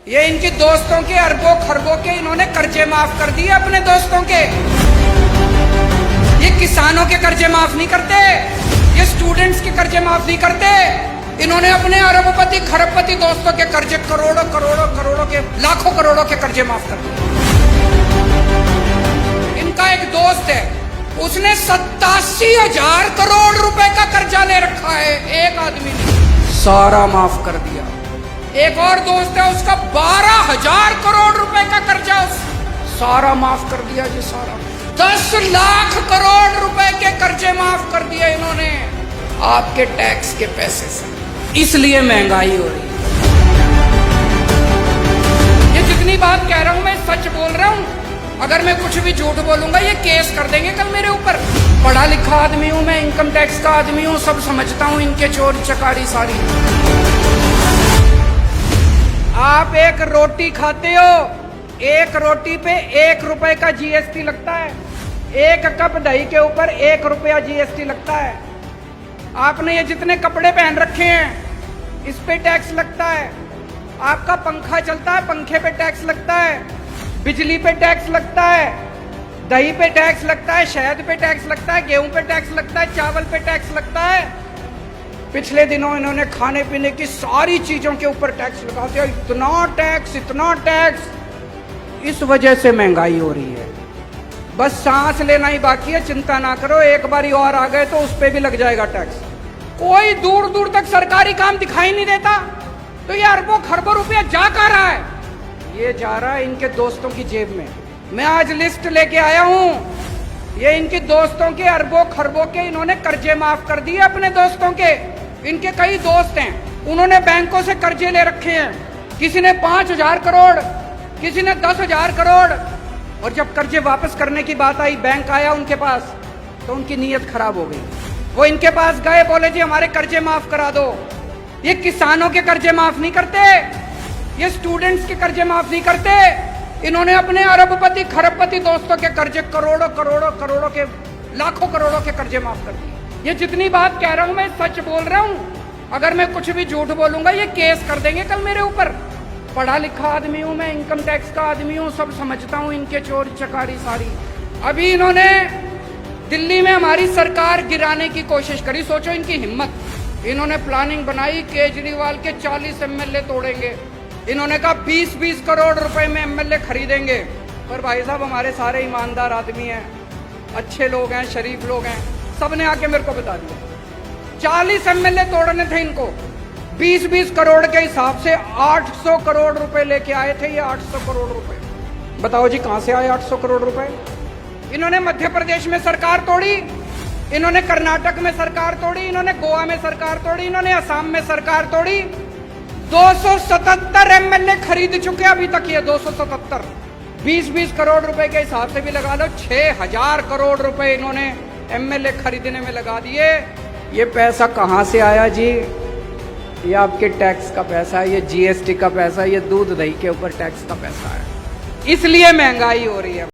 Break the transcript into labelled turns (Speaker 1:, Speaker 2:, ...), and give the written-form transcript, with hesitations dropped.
Speaker 1: ये इनकी दोस्तों के अरबों खरबों के इन्होंने कर्जे माफ कर दिए अपने दोस्तों के। ये किसानों के कर्जे माफ नहीं करते, ये स्टूडेंट्स के कर्जे माफ नहीं करते। इन्होंने अपने अरबपति खरबपति दोस्तों के कर्जे करोड़ों करोड़ों करोड़ों के लाखों करोड़ों के कर्जे माफ कर दिए। इनका एक दोस्त है, उसने 87,000 करोड़ रुपए का कर्जा ले रखा है, एक आदमी ने सारा माफ कर दिया। एक और दोस्त है, उसका 12,000 करोड़ रुपए का कर्जा सारा माफ कर दिया जी, सारा 10 लाख करोड़ रुपए के कर्जे माफ कर दिए इन्होंने आपके टैक्स के पैसे से। इसलिए महंगाई हो रही है। ये जितनी बात कह रहा हूं मैं सच बोल रहा हूं। अगर मैं कुछ भी झूठ बोलूंगा ये केस कर देंगे कल मेरे ऊपर। पढ़ा लिखा आदमी हूं मैं, इनकम टैक्स का आदमी हूं, सब समझता हूं इनके चोरी चकारी सारी। आप एक रोटी खाते हो, एक रोटी पे 1 रुपए का जीएसटी लगता है। 1 कप दही के ऊपर 1 रुपया जीएसटी लगता है। आपने ये जितने कपड़े पहन रखे हैं इस पे टैक्स लगता है। आपका पंखा चलता है, पंखे पे टैक्स लगता है, बिजली पे टैक्स लगता है, दही पे टैक्स लगता है, शहद पे टैक्स लगता है, गेहूं पे टैक्स लगता है, चावल पे टैक्स लगता है। पिछले दिनों इन्होंने खाने पीने की सारी चीजों के ऊपर टैक्स लगा दिया। इतना टैक्स, इतना टैक्स। इस वजह से महंगाई हो रही है। बस सांस लेना ही बाकी है, चिंता ना करो, एक बारी और आ गए तो उस पे भी लग जाएगा टैक्स। कोई दूर दूर तक सरकारी काम दिखाई नहीं देता, तो ये अरबों खरबों रुपया जा कहां रहा है? ये जा रहा है इनके दोस्तों की जेब में। मैं आज लिस्ट लेके आया हूं, ये इनके दोस्तों के अरबों खरबों के इन्होंने कर्जे माफ कर दिए अपने दोस्तों के। इनके कई दोस्त हैं, उन्होंने बैंकों से कर्जे ले रखे हैं। किसी ने 5,000 करोड़, किसी ने 10,000 करोड़। और जब कर्जे वापस करने की बात आई, बैंक आया उनके पास, तो उनकी नीयत खराब हो गई। वो इनके पास गए, बोले जी हमारे कर्जे माफ करा दो। ये किसानों के कर्जे माफ नहीं करते, ये स्टूडेंट्स के कर्जे माफ नहीं करते। इन्होंने अपने अरबपति खरबपति दोस्तों के कर्जे करोड़ों करोड़ों करोड़ों के लाखों करोड़ों के कर्जे माफ कर दिए। ये जितनी बात कह रहा हूं मैं सच बोल रहा हूं। अगर मैं कुछ भी झूठ बोलूंगा ये केस कर देंगे कल मेरे ऊपर। पढ़ा लिखा आदमी हूं मैं, इनकम टैक्स का आदमी हूं, सब समझता हूं इनके चोरी चकारी सारी। अभी इन्होंने दिल्ली में हमारी सरकार गिराने की कोशिश करी, सोचो इनकी हिम्मत। इन्होंने प्लानिंग बनाई, केजरीवाल के 40 एमएलए तोड़ेंगे। इन्होंने कहा 20-20 करोड़ रुपए में एमएलए खरीदेंगे। पर भाई साहब हमारे सारे ईमानदार आदमी हैं, अच्छे लोग हैं, शरीफ लोग हैं, सबने आके मेरे को बता दिया 40 एमएलए तोड़ने थे इनको। 20-20 करोड़ के हिसाब से 800 करोड़ रुपए लेके आए थे ये। 800 करोड़ रुपए बताओ जी कहां से आए 800 करोड़ रुपए? इन्होंने मध्य प्रदेश में सरकार तोड़ी, इन्होंने कर्नाटक में सरकार तोड़ी, इन्होंने गोवा में सरकार तोड़ी, इन्होंने असम में सरकार तोड़ी। 277 एमएलए खरीद चुके अभी तक ये। 277 20-20 करोड़ रुपए के हिसाब से भी लगा लो, 6,000 करोड़ रुपए इन्होंने एमएलए खरीदने में लगा दिए। ये पैसा कहां से आया जी? ये आपके टैक्स का पैसा है, ये जीएसटी का पैसा है, ये दूध दही के ऊपर टैक्स का पैसा है। इसलिए महंगाई हो रही है।